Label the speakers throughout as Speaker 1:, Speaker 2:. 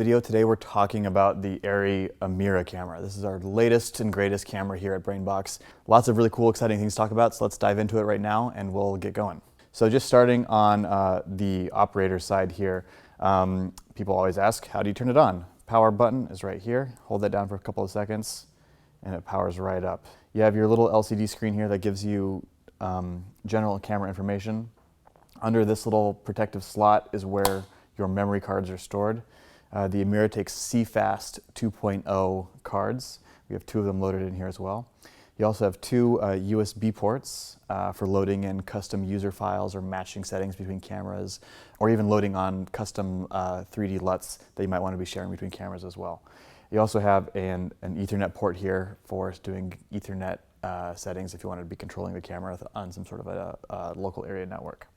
Speaker 1: Today we're talking about the Arri AMIRA camera. This is our latest and greatest camera here at BrainBox. Lots of really cool, exciting things to talk about, so let's dive into it right now and we'll get going. So just starting on the operator side here, people always ask, how do you turn it on? Power button is right here. Hold that down for a couple of seconds and it powers right up. You have your little LCD screen here that gives you general camera information. Under this little protective slot is where your memory cards are stored. The AMIRA takes CFast 2.0 cards. We have two of them loaded in here as well. You also have two USB ports for loading in custom user files or matching settings between cameras, or even loading on custom 3D LUTs that you might want to be sharing between cameras as well. You also have an Ethernet port here for doing Ethernet settings if you want to be controlling the camera on some sort of a local area network.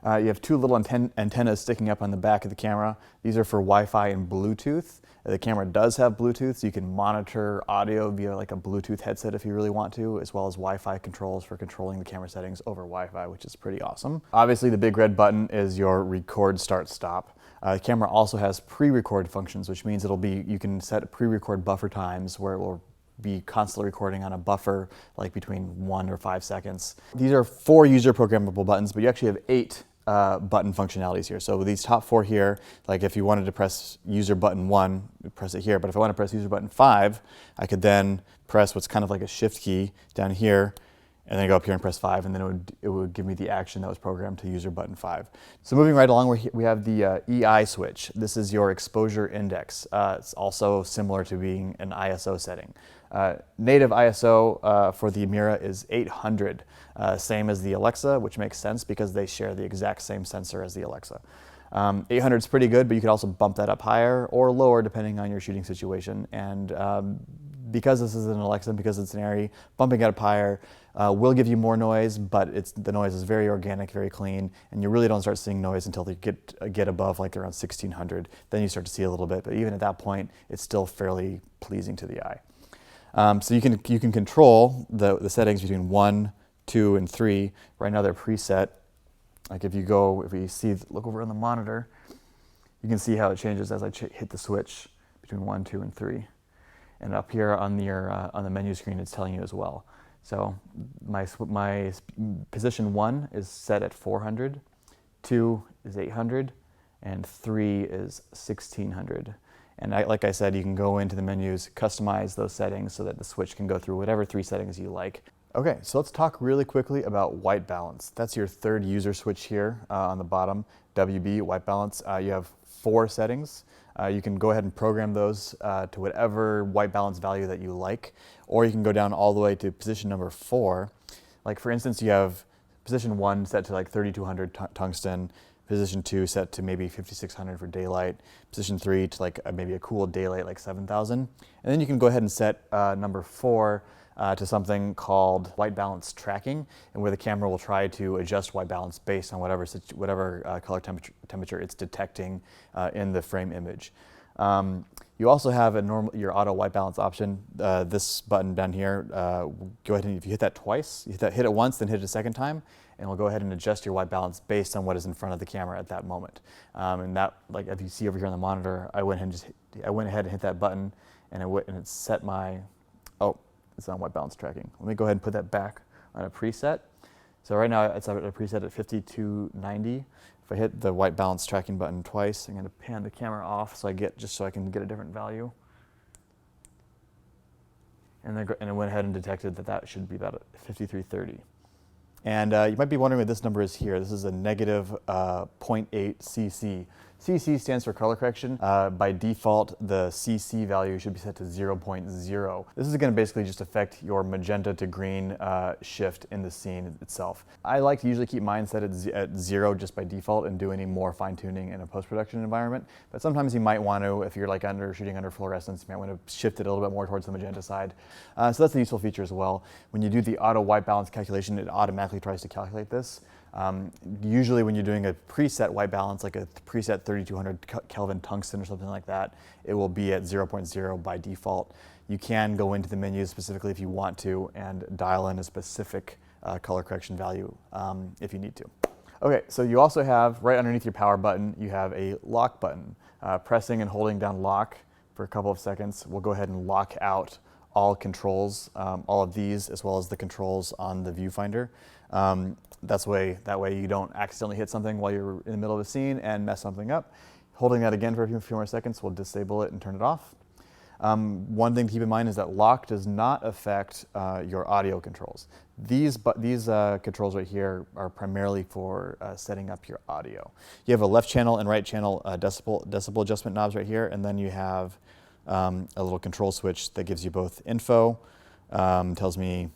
Speaker 1: You have two little antennas sticking up on the back of the camera. These are for Wi-Fi and Bluetooth. The camera does have Bluetooth, so you can monitor audio via like a Bluetooth headset if you really want to, as well as Wi-Fi controls for controlling the camera settings over Wi-Fi, which is pretty awesome. Obviously, the big red button is your record, start, stop. The camera also has pre-record functions, which means you can set pre-record buffer times where it will be constantly recording on a buffer like between 1 or 5 seconds. These are 4 user programmable buttons, but you actually have 8 button functionalities here. So with these top 4 here, like if you wanted to press user button 1, press it here. But if I want to press user button 5, I could then press what's kind of like a shift key down here, and then go up here and press 5, and then it would give me the action that was programmed to user button 5. So moving right along, we have the EI switch. This is your exposure index. It's also similar to being an ISO setting. Native ISO for the AMIRA is 800, same as the Alexa, which makes sense because they share the exact same sensor as the Alexa. 800 is pretty good, but you could also bump that up higher or lower depending on your shooting situation. And because this is an Alexa, because it's an Arri, bumping it up higher will give you more noise, but the noise is very organic, very clean, and you really don't start seeing noise until they get above like around 1600. Then you start to see a little bit, but even at that point, it's still fairly pleasing to the eye. So you can control the settings between 1, 2, and 3. Right now they're preset. Like if we look over on the monitor, you can see how it changes as I hit the switch between 1, 2, and 3. And up here on the menu screen, it's telling you as well. So my position 1 is set at 400, 2 is 800, and 3 is 1600. And like I said, you can go into the menus, customize those settings so that the switch can go through whatever 3 settings you like. Okay, so let's talk really quickly about white balance. That's your third user switch here on the bottom, WB, white balance. You have 4 settings. You can go ahead and program those to whatever white balance value that you like, or you can go down all the way to position number 4. Like for instance, you have position 1 set to like 3200 tungsten, position 2 set to maybe 5600 for daylight, position 3 to like maybe a cool daylight like 7000. And then you can go ahead and set number 4 to something called white balance tracking, and where the camera will try to adjust white balance based on whatever color temperature it's detecting in the frame image. You also have your auto white balance option. This button down here, go ahead and if you hit that twice, hit it once, then hit it a second time, and it'll go ahead and adjust your white balance based on what is in front of the camera at that moment. And that, like if you see over here on the monitor, I went ahead and hit that button, and it set my, it's on white balance tracking. Let me go ahead and put that back on a preset. So right now it's at a preset at 5290. If I hit the white balance tracking button twice, I'm going to pan the camera off so I can get a different value. And it went ahead and detected that should be about 5330. And you might be wondering what this number is here. This is a negative 0.8 cc. CC stands for color correction. By default, the CC value should be set to 0.0. This is going to basically just affect your magenta to green shift in the scene itself. I like to usually keep mine set at 0 just by default and do any more fine tuning in a post-production environment. But sometimes you might want to, if you're like shooting under fluorescence, you might want to shift it a little bit more towards the magenta side. So that's a useful feature as well. When you do the auto white balance calculation, it automatically tries to calculate this. Usually when you're doing a preset white balance, like a preset 3200 Kelvin tungsten or something like that, it will be at 0.0 by default. You can go into the menus specifically if you want to and dial in a specific color correction value if you need to. Okay, so you also have, right underneath your power button, you have a lock button. Pressing and holding down lock for a couple of seconds will go ahead and lock out all controls, all of these, as well as the controls on the viewfinder. That way you don't accidentally hit something while you're in the middle of a scene and mess something up. Holding that again for a few more seconds will disable it and turn it off. One thing to keep in mind is that lock does not affect your audio controls. These controls right here are primarily for setting up your audio. You have a left channel and right channel decibel adjustment knobs right here, and then you have a little control switch that gives you both info, tells me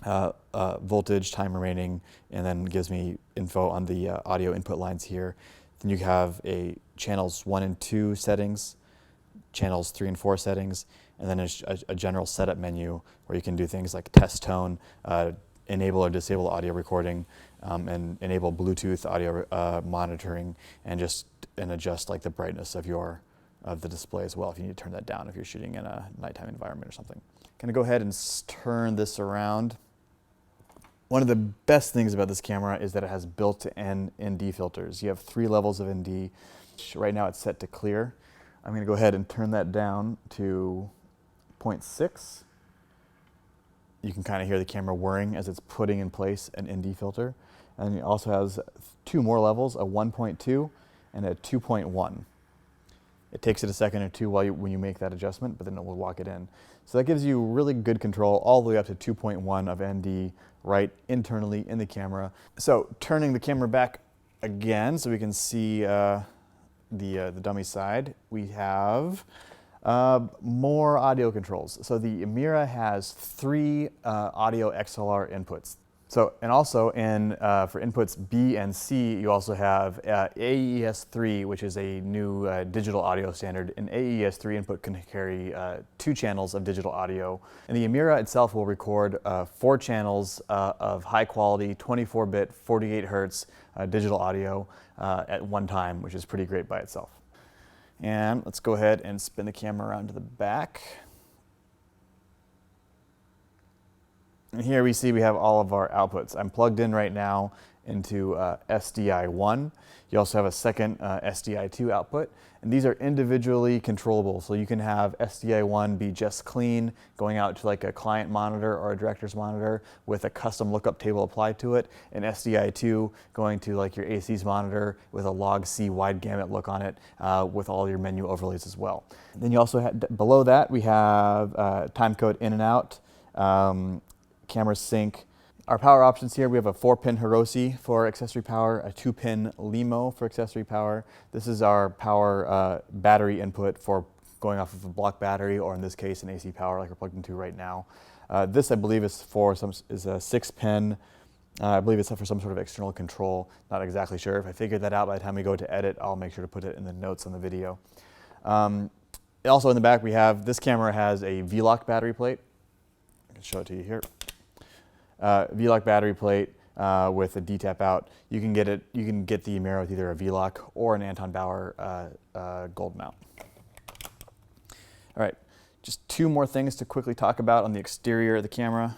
Speaker 1: voltage, time remaining, and then gives me info on the audio input lines here. Then you have a channels 1 and 2 settings, channels 3 and 4 settings, and then a general setup menu where you can do things like test tone, enable or disable audio recording, and enable Bluetooth audio monitoring, and adjust like the brightness of the display as well if you need to turn that down if you're shooting in a nighttime environment or something. Gonna go ahead and turn this around. One of the best things about this camera is that it has built-in ND filters. You have 3 levels of ND. Right now it's set to clear. I'm going to go ahead and turn that down to 0.6. You can kind of hear the camera whirring as it's putting in place an ND filter. And it also has 2 more levels, a 1.2 and a 2.1. It takes it a second or two when you make that adjustment, but then it will lock it in. So that gives you really good control all the way up to 2.1 of ND right internally in the camera. So turning the camera back again so we can see the dummy side, we have more audio controls. So the AMIRA has 3 audio XLR inputs. So, and also for inputs B and C, you also have AES3, which is a new digital audio standard. An AES3 input can carry 2 channels of digital audio. And the AMIRA itself will record 4 channels of high quality 24-bit 48 hertz digital audio at one time, which is pretty great by itself. And let's go ahead and spin the camera around to the back. And here we see we have all of our outputs. I'm plugged in right now into SDI1. You also have a second SDI2 output, and these are individually controllable. So you can have SDI1 be just clean, going out to like a client monitor or a director's monitor with a custom lookup table applied to it, and SDI2 going to like your AC's monitor with a log C wide gamut look on it with all your menu overlays as well. Then you also have, below that, we have time code in and out, camera sync. Our power options here, we have a 4-pin Hiroshi for accessory power, a 2-pin LEMO for accessory power. This is our power battery input for going off of a block battery, or in this case, an AC power like we're plugged into right now. This, I believe, is a 6-pin. I believe it's for some sort of external control. Not exactly sure. If I figure that out by the time we go to edit, I'll make sure to put it in the notes on the video. Also in the back, we have, this camera has a V-Lock battery plate. I can show it to you here. V-Lock battery plate with a D-tap out. You can get the AMIRA with either a V-Lock or an Anton Bauer gold mount. All right, just 2 more things to quickly talk about on the exterior of the camera.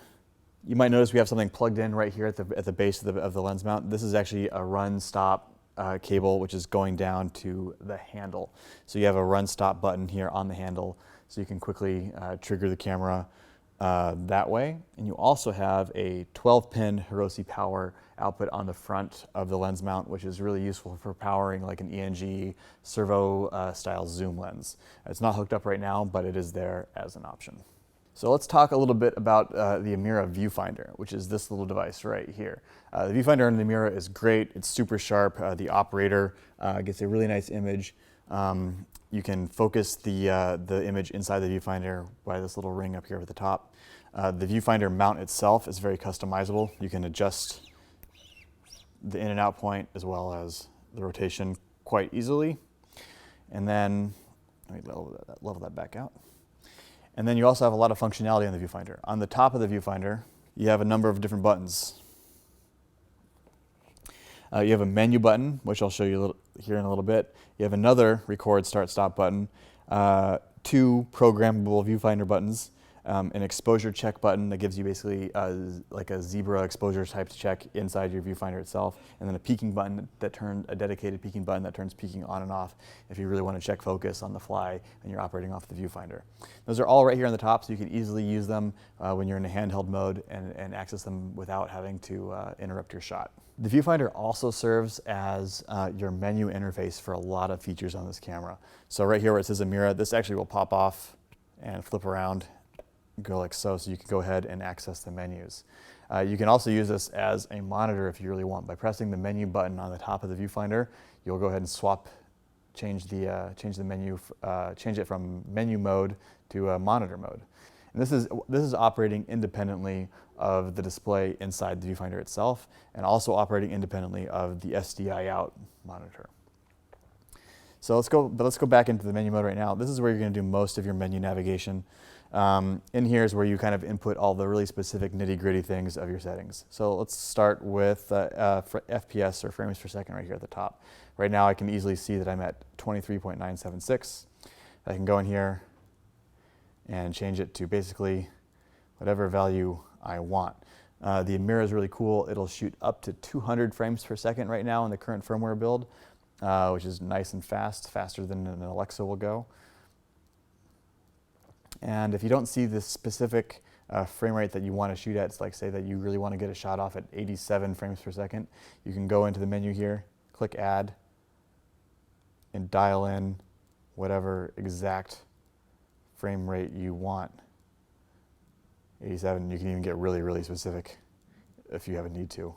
Speaker 1: You might notice we have something plugged in right here at the base of the lens mount. This is actually a run-stop cable, which is going down to the handle. So you have a run-stop button here on the handle, so you can quickly trigger the camera that way. And you also have a 12-pin Hiroshi power output on the front of the lens mount, which is really useful for powering like an ENG servo style zoom lens. It's not hooked up right now, but it is there as an option. So let's talk a little bit about the AMIRA Viewfinder, which is this little device right here. The viewfinder on the AMIRA is great. It's super sharp. The operator gets a really nice image. You can focus the image inside the viewfinder by this little ring up here at the top. The viewfinder mount itself is very customizable. You can adjust the in and out point as well as the rotation quite easily. And then, let me level that back out. And then you also have a lot of functionality on the viewfinder. On the top of the viewfinder, you have a number of different buttons. You have a menu button, which I'll show you here in a little bit. You have another record, start, stop button, 2 programmable viewfinder buttons, an exposure check button that gives you basically like a zebra exposure type check inside your viewfinder itself, and then a peaking button that turns a dedicated peaking button that turns peaking on and off if you really want to check focus on the fly and you're operating off the viewfinder. Those are all right here on the top, so you can easily use them when you're in a handheld mode and access them without having to interrupt your shot. The viewfinder also serves as your menu interface for a lot of features on this camera. So right here where it says AMIRA, this actually will pop off and flip around, go like so you can go ahead and access the menus. You can also use this as a monitor if you really want. By pressing the menu button on the top of the viewfinder, you'll go ahead and change the menu, change it from menu mode to monitor mode. And this is operating independently of the display inside the viewfinder itself, and also operating independently of the SDI out monitor. So let's go back into the menu mode right now. This is where you're going to do most of your menu navigation. In here is where you kind of input all the really specific nitty-gritty things of your settings. So let's start with FPS, or frames per second, right here at the top. Right now I can easily see that I'm at 23.976. I can go in here and change it to basically whatever value I want. The AMIRA is really cool. It'll shoot up to 200 frames per second right now in the current firmware build, which is nice and fast, faster than an Alexa will go. And if you don't see the specific frame rate that you want to shoot at, it's like say that you really want to get a shot off at 87 frames per second, you can go into the menu here, click add, and dial in whatever exact frame rate you want. 87, you can even get really, really specific if you have a need to.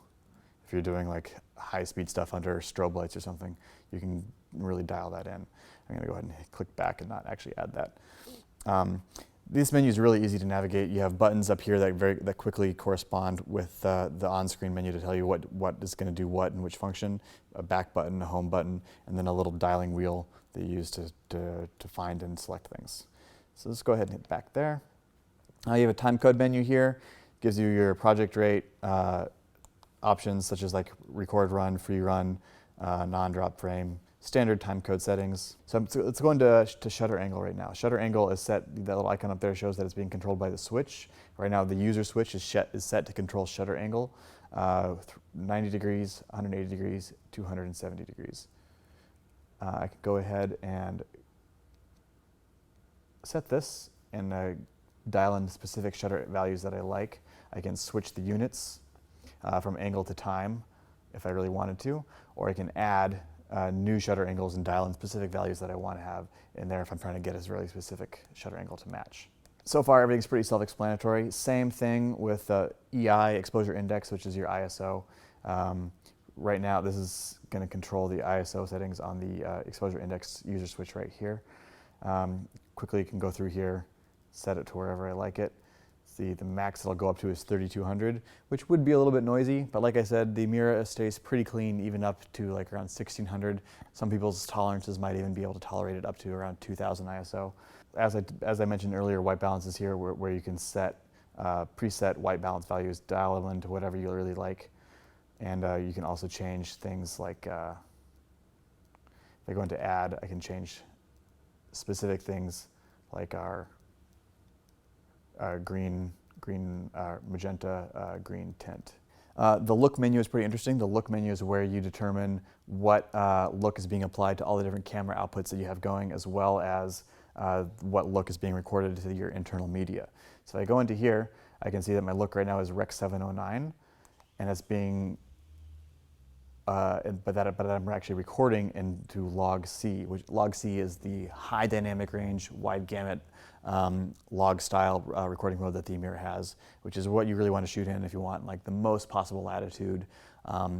Speaker 1: If you're doing like high-speed stuff under strobe lights or something, you can really dial that in. I'm going to go ahead and click back and not actually add that. This menu is really easy to navigate. You have buttons up here that quickly correspond with the on-screen menu to tell you what is going to do what and which function. A back button, a home button, and then a little dialing wheel that you use to find and select things. So let's go ahead and hit back there. You have a time code menu here. Gives you your project rate, options such as like record run, free run, non-drop frame, standard time code settings. So let's go into shutter angle right now. Shutter angle is set, that little icon up there shows that it's being controlled by the switch. Right now the user switch is set to control shutter angle, 90 degrees, 180 degrees, 270 degrees. I could go ahead and set this and dial in specific shutter values that I like. I can switch the units from angle to time if I really wanted to, or I can add new shutter angles and dial in specific values that I want to have in there if I'm trying to get a really specific shutter angle to match. So far everything's pretty self-explanatory. Same thing with EI, exposure index, which is your ISO. Right now this is going to control the ISO settings on the exposure index user switch right here. Quickly can go through here, set it to wherever I like it. See, the max it'll go up to is 3200, which would be a little bit noisy, but like I said, the AMIRA stays pretty clean even up to like around 1600. Some people's tolerances might even be able to tolerate it up to around 2000 ISO. As I mentioned earlier, white balance is here where you can set preset white balance values, dial them into whatever you really like. And you can also change things like, if I go into add, I can change specific things like our green, magenta, green tint. The look menu is pretty interesting. The look menu is where you determine what look is being applied to all the different camera outputs that you have going, as well as what look is being recorded to your internal media. So if I go into here, I can see that my look right now is Rec 709, and it's being but that I'm actually recording into log C, which log C is the high dynamic range, wide gamut log style recording mode that the AMIRA has, which is what you really want to shoot in if you want like the most possible latitude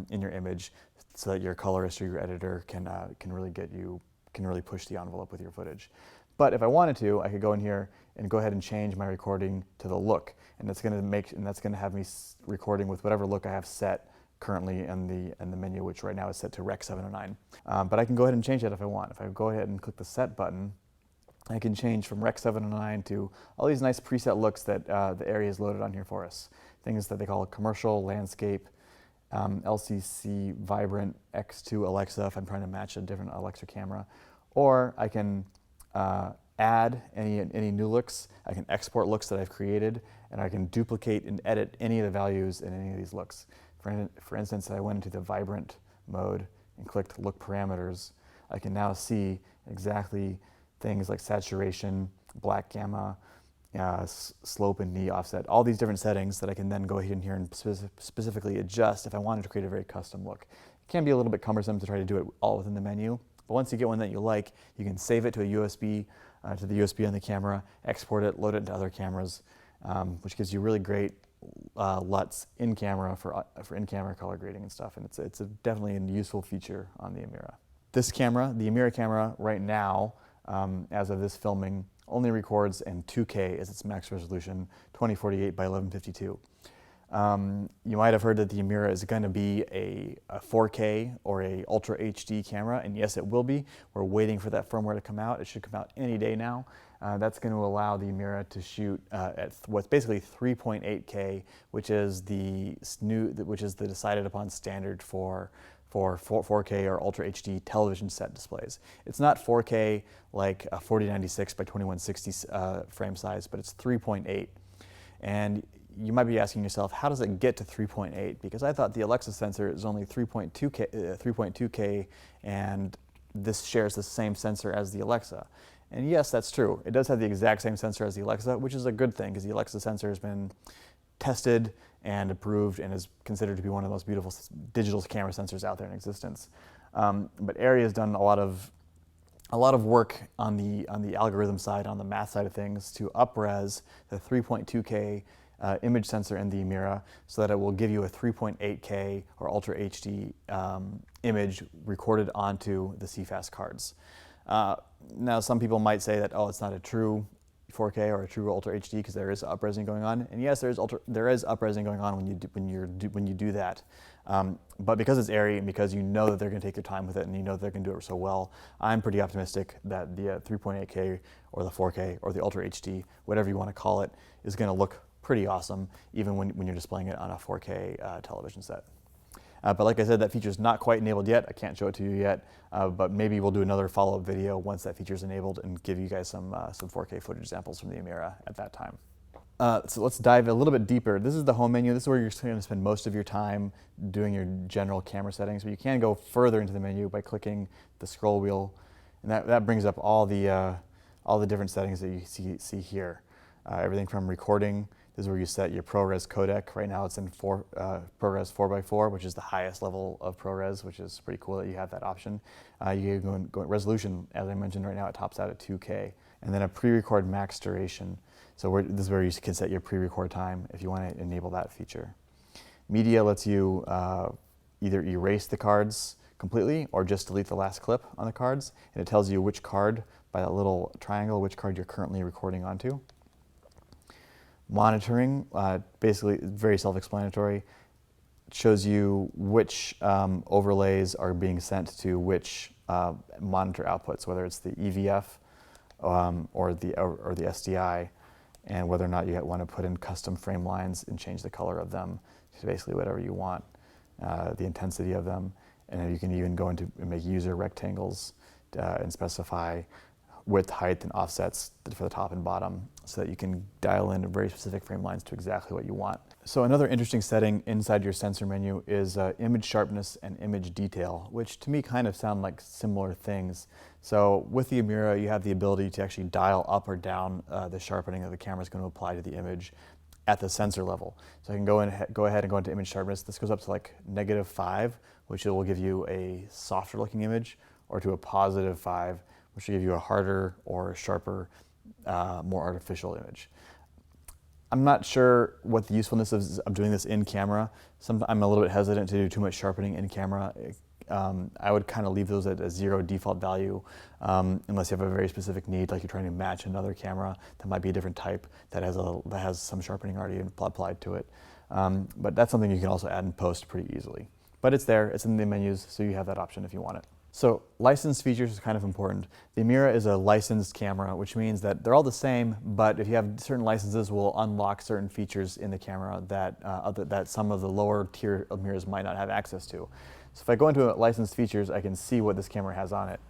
Speaker 1: in your image, so that your colorist or your editor can really push the envelope with your footage. But if I wanted to, I could go in here and go ahead and change my recording to the look, and that's going to have me recording with whatever look I have set currently in the menu, which right now is set to Rec 709. But I can go ahead and change that if I want. If I go ahead and click the set button, I can change from Rec 709 to all these nice preset looks that the Arri has loaded on here for us. Things that they call commercial, landscape, LCC, vibrant, X2 Alexa if I'm trying to match a different Alexa camera. Or I can add any new looks, I can export looks that I've created, and I can duplicate and edit any of the values in any of these looks. For instance, I went into the vibrant mode and clicked look parameters. I can now see exactly things like saturation, black gamma, slope and knee offset, all these different settings that I can then go ahead in here and specifically adjust if I wanted to create a very custom look. It can be a little bit cumbersome to try to do it all within the menu, but once you get one that you like, you can save it to a USB, to the USB on the camera, export it, load it into other cameras, which gives you really great LUTs in camera for in-camera color grading and stuff, and it's definitely a useful feature on the AMIRA. This camera, the AMIRA camera, right now, as of this filming, only records in 2K as its max resolution, 2048 by 1152. You might have heard that the AMIRA is going to be a 4K or a Ultra HD camera, and yes, it will be. We're waiting for that firmware to come out. It should come out any day now. That's going to allow the AMIRA to shoot at what's basically 3.8K, which is the decided upon standard for 4K or Ultra HD television set displays. It's not 4K like a 4096 by 2160 frame size, but it's 3.8. And you might be asking yourself, how does it get to 3.8? Because I thought the Alexa sensor is only 3.2K, and this shares the same sensor as the Alexa. And yes, that's true. It does have the exact same sensor as the Alexa, which is a good thing because the Alexa sensor has been tested and approved and is considered to be one of the most beautiful digital camera sensors out there in existence. But Arri has done a lot of work on the algorithm side, on the math side of things, to up-res the 3.2K image sensor in the AMIRA so that it will give you a 3.8K or Ultra HD image recorded onto the CFast cards. Now, some people might say that, oh, it's not a true 4K or a true Ultra HD because there is up-resing going on, and yes, there is up-resing going on when you do that. But because it's Arri and because you know that they're going to take their time with it and you know that they're going to do it so well, I'm pretty optimistic that the 3.8K or the 4K or the Ultra HD, whatever you want to call it, is going to look pretty awesome even when you're displaying it on a 4K television set. But like I said, that feature is not quite enabled yet. I can't show it to you yet, but maybe we'll do another follow-up video once that feature is enabled and give you guys some 4K footage examples from the AMIRA at that time. So let's dive a little bit deeper. This is the home menu. This is where you're going to spend most of your time doing your general camera settings, but you can go further into the menu by clicking the scroll wheel, and that brings up all the different settings that you see here. Everything from recording. This is where you set your ProRes codec. Right now it's in ProRes 4x4, which is the highest level of ProRes, which is pretty cool that you have that option. You can go resolution, as I mentioned, right now it tops out at 2K. And then a pre-record max duration. So this is where you can set your pre-record time if you want to enable that feature. Media lets you either erase the cards completely or just delete the last clip on the cards. And it tells you which card, by that little triangle, which card you're currently recording onto. Monitoring, basically very self-explanatory. It shows you which overlays are being sent to which monitor outputs, whether it's the EVF or the SDI, and whether or not you want to put in custom frame lines and change the color of them to basically whatever you want, the intensity of them, and you can even go into and make user rectangles and specify width, height, and offsets for the top and bottom so that you can dial in very specific frame lines to exactly what you want. So another interesting setting inside your sensor menu is image sharpness and image detail, which to me kind of sound like similar things. So with the AMIRA, you have the ability to actually dial up or down the sharpening that the camera is going to apply to the image at the sensor level. So I can go ahead and go into image sharpness. This goes up to like -5, which it will give you a softer looking image, or to a +5, which will give you a harder or sharper, more artificial image. I'm not sure what the usefulness is of doing this in camera. I'm a little bit hesitant to do too much sharpening in camera. I would kind of leave those at a 0 default value unless you have a very specific need, like you're trying to match another camera that might be a different type that has some sharpening already applied to it. But that's something you can also add in post pretty easily. But it's there, it's in the menus, so you have that option if you want it. So licensed features is kind of important. The AMIRA is a licensed camera, which means that they're all the same, but if you have certain licenses, will unlock certain features in the camera that some of the lower tier AMIRAs might not have access to. So if I go into licensed features, I can see what this camera has on it.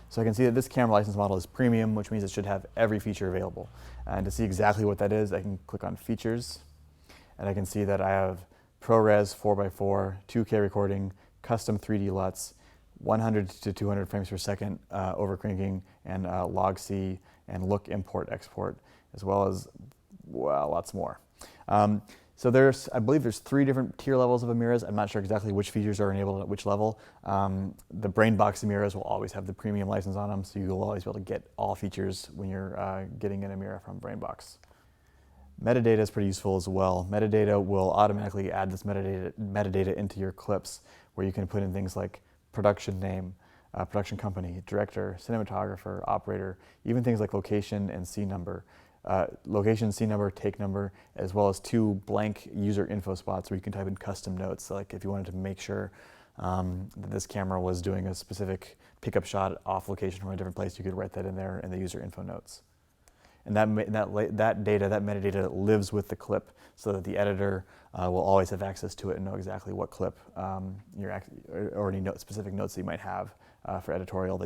Speaker 1: So I can see that this camera license model is premium, which means it should have every feature available. And to see exactly what that is, I can click on features, and I can see that I have ProRes 4x4, 2K recording, custom 3D LUTs, 100 to 200 frames per second overcranking, and log C and look import export, as well as, well, lots more. So I believe there's 3 different tier levels of AMIRAs. I'm not sure exactly which features are enabled at which level. The BrainBox AMIRAs will always have the premium license on them, so you'll always be able to get all features when you're getting an AMIRA from BrainBox. Metadata is pretty useful as well. Metadata will automatically add this metadata into your clips, where you can put in things like production name, production company, director, cinematographer, operator, even things like location and scene number. Location, scene number, take number, as well as 2 blank user info spots where you can type in custom notes. So like if you wanted to make sure that this camera was doing a specific pickup shot off location from a different place, you could write that in there in the user info notes. And that data, that metadata lives with the clip, so that the editor will always have access to it and know exactly what clip specific notes that you might have for editorial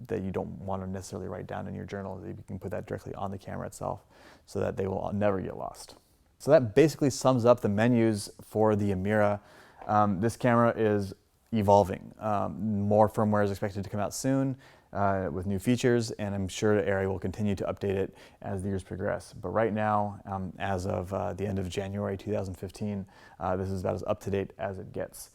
Speaker 1: that you don't want to necessarily write down in your journal. You can put that directly on the camera itself, so that they will never get lost. So that basically sums up the menus for the AMIRA. This camera is evolving. More firmware is expected to come out soon with new features, and I'm sure Arri will continue to update it as the years progress. But right now, as of the end of January 2015, this is about as up-to-date as it gets.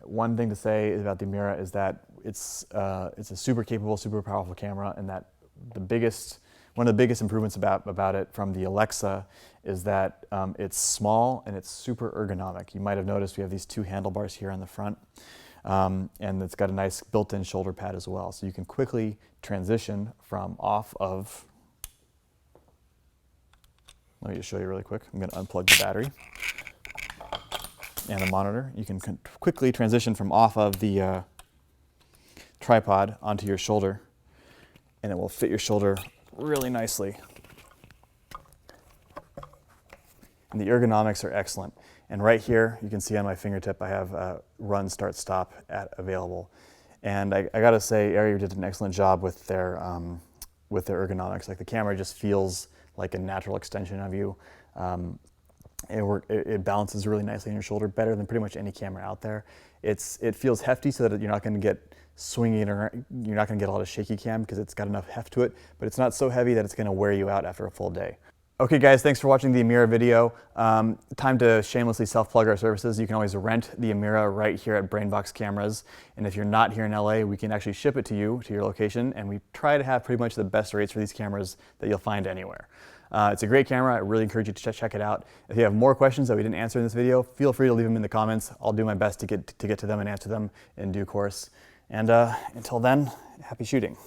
Speaker 1: One thing to say about the AMIRA is that it's a super capable, super powerful camera, and that one of the biggest improvements about it from the Alexa is that it's small and it's super ergonomic. You might have noticed we have these 2 handlebars here on the front, and it's got a nice built-in shoulder pad as well. So you can quickly transition from off of, let me just show you really quick. I'm going to unplug the battery and the monitor. You can quickly transition from off of the tripod onto your shoulder, and it will fit your shoulder really nicely. And the ergonomics are excellent. And right here, you can see on my fingertip, I have run, start, stop available. And I gotta say, Arri did an excellent job with their ergonomics. Like, the camera just feels like a natural extension of you. It balances really nicely on your shoulder, better than pretty much any camera out there. It feels hefty, so that you're not going to get swinging, or you're not going to get a lot of shaky cam, because it's got enough heft to it, but it's not so heavy that it's going to wear you out after a full day. Okay guys, thanks for watching the AMIRA video. Time to shamelessly self-plug our services. You can always rent the AMIRA right here at BrainBox Cameras, and if you're not here in LA, we can actually ship it to you, to your location, and we try to have pretty much the best rates for these cameras that you'll find anywhere. It's a great camera. I really encourage you to check it out. If you have more questions that we didn't answer in this video, feel free to leave them in the comments. I'll do my best to get to them and answer them in due course. And until then, happy shooting.